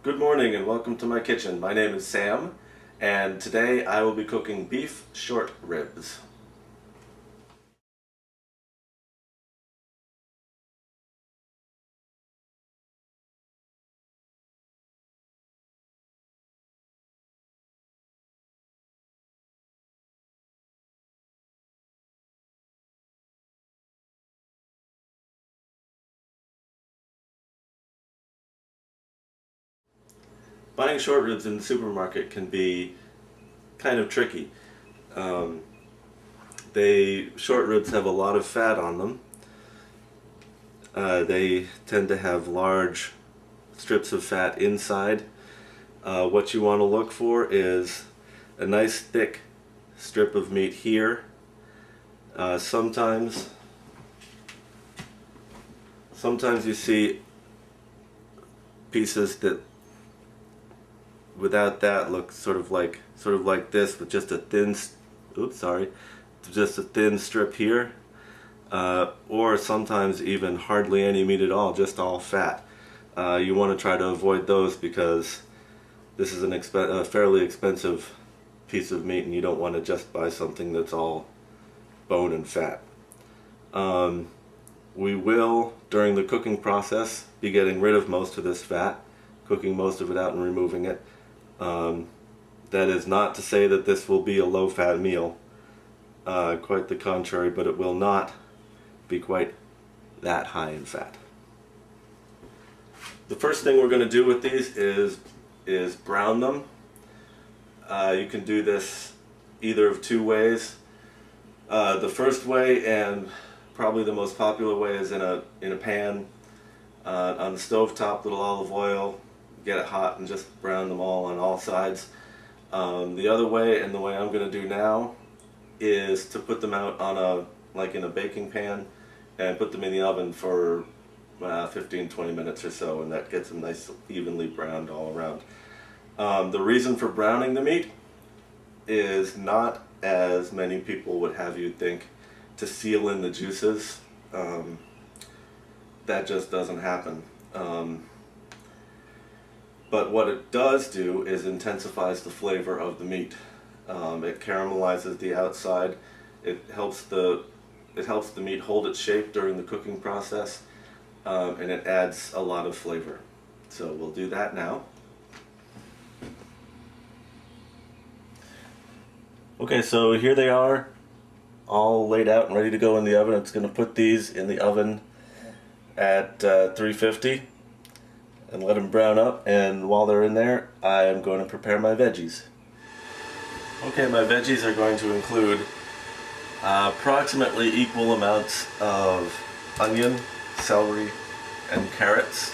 Good morning and welcome to my kitchen. My name is Sam and today I will be cooking beef short ribs. Buying short ribs in the supermarket can be kind of tricky. Um, Short ribs have a lot of fat on them. They tend to have large strips of fat inside. What you want to look for is a nice thick strip of meat here. Sometimes you see pieces that without that look sort of like this with just a thin just a thin strip here, or sometimes even hardly any meat at all, just all fat. You want to try to avoid those because this is a fairly expensive piece of meat and you don't want to just buy something that's all bone and fat. We will, during the cooking process, be getting rid of most of this fat, cooking most of it out and removing it. That is not to say that this will be a low-fat meal, quite the contrary, but it will not be quite that high in fat. The first thing we're going to do with these is brown them. You can do this either of two ways. The first way, and probably the most popular way, is in a pan on the stove top, little olive oil, get it hot and just brown them all on all sides. The other way, and the way I'm going to do now, is to put them out on in a baking pan and put them in the oven for 15-20 minutes or so, and that gets them nice evenly browned all around. The reason for browning the meat is not, as many people would have you think, to seal in the juices. That just doesn't happen. But what it does do is intensifies the flavor of the meat. It caramelizes the outside. It helps the meat hold its shape during the cooking process, and it adds a lot of flavor. So we'll do that now. Okay, so here they are, all laid out and ready to go in the oven. It's going to put these in the oven at 350 and let them brown up, and while they're in there I am going to prepare my veggies. Okay, my veggies are going to include approximately equal amounts of onion, celery, and carrots,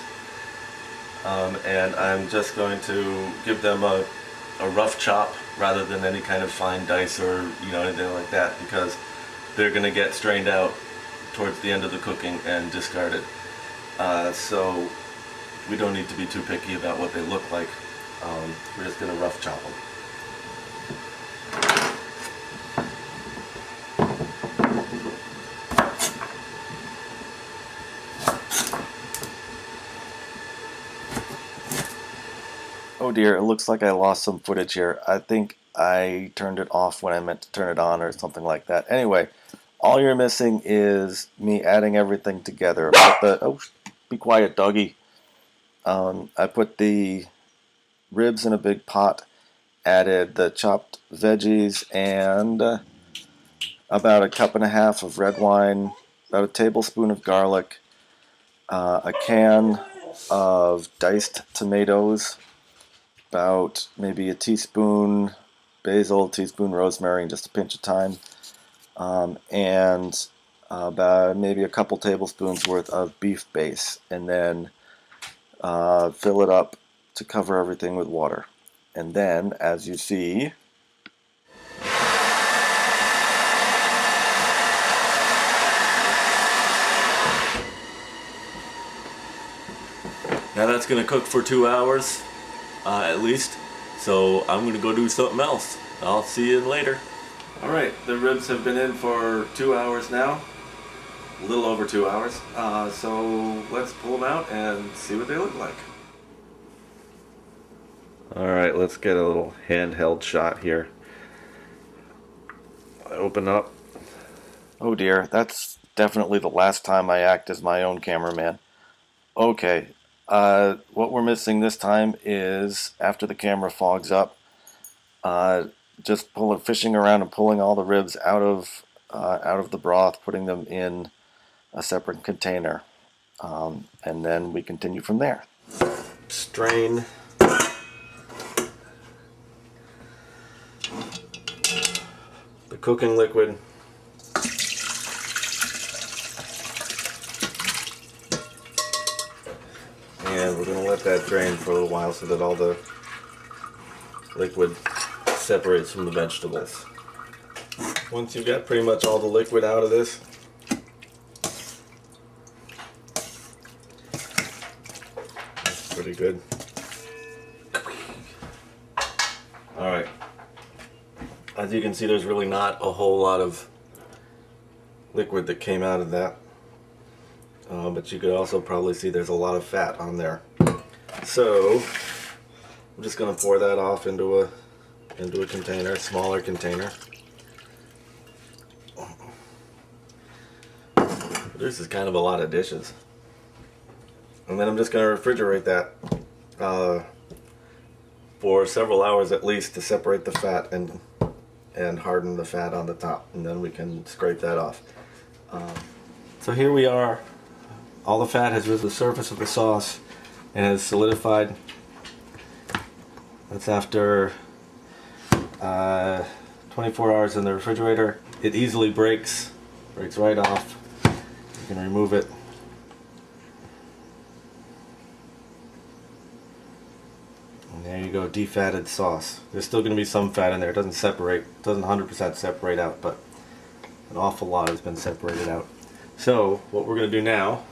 and I'm just going to give them a rough chop rather than any kind of fine dice or anything like that, because they're going to get strained out towards the end of the cooking and discarded. So we don't need to be too picky about what they look like. We're just going to rough chop them. Oh dear, it looks like I lost some footage here. I think I turned it off when I meant to turn it on or something like that. Anyway, all you're missing is me adding everything together. Oh, be quiet, doggy. I put the ribs in a big pot, added the chopped veggies and about a cup and a half of red wine, about a tablespoon of garlic, a can of diced tomatoes, about maybe a teaspoon basil, a teaspoon rosemary, and just a pinch of thyme, and about maybe a couple tablespoons worth of beef base, and then fill it up to cover everything with water. And then, as you see, now that's going to cook for 2 hours at least, so I'm going to go do something else. I'll see you later. Alright, the ribs have been in for 2 hours now, a little over 2 hours, so let's pull them out and see what they look like. Alright, let's get a little handheld shot here. I open up. Oh dear, that's definitely the last time I act as my own cameraman. Okay, what we're missing this time is after the camera fogs up, just fishing around and pulling all the ribs out of the broth, putting them in a separate container, and then we continue from there. Strain. The cooking liquid. And we're going to let that drain for a little while so that all the liquid separates from the vegetables. Once you've got pretty much all the liquid out of this, that's pretty good. Alright. As you can see, there's really not a whole lot of liquid that came out of that. But you could also probably see there's a lot of fat on there. So I'm just going to pour that off into a container, a smaller container. This is kind of a lot of dishes. And then I'm just going to refrigerate that for several hours at least to separate the fat and harden the fat on the top, and then we can scrape that off. So here we are. All the fat has risen to the surface of the sauce and has solidified. That's after 24 hours in the refrigerator. It easily breaks right off. You can remove it. And there you go, defatted sauce. There's still going to be some fat in there. It doesn't separate, doesn't 100% separate out, but an awful lot has been separated out. So what we're going to do now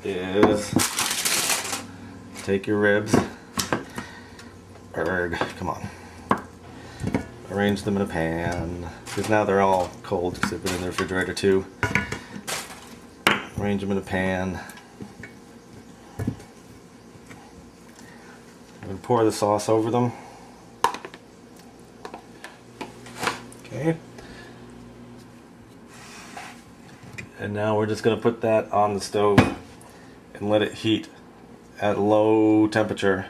is take your ribs, come on, arrange them in a pan, because now they're all cold because they've been in the refrigerator too. Arrange them in a pan and pour the sauce over them. Okay. And now we're just going to put that on the stove and let it heat at low temperature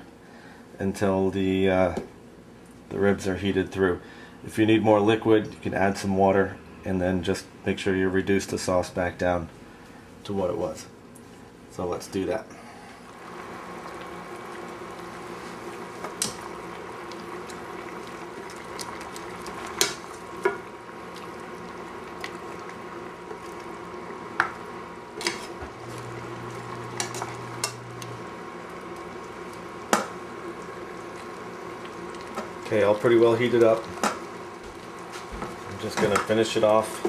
until the ribs are heated through. If you need more liquid, you can add some water and then just make sure you reduce the sauce back down to what it was. So let's do that. Okay, all pretty well heated up. I'm just going to finish it off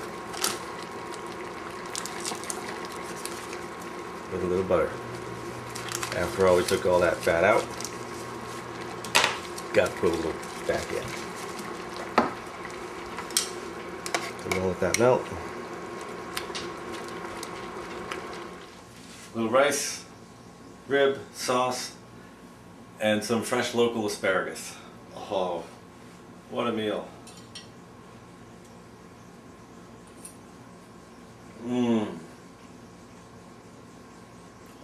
with a little butter. After all, we took all that fat out. Got to put a little back in. So we'll let that melt. A little rice, rib, sauce, and some fresh local asparagus. Oh, what a meal.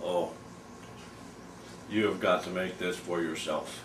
Oh, you have got to make this for yourself.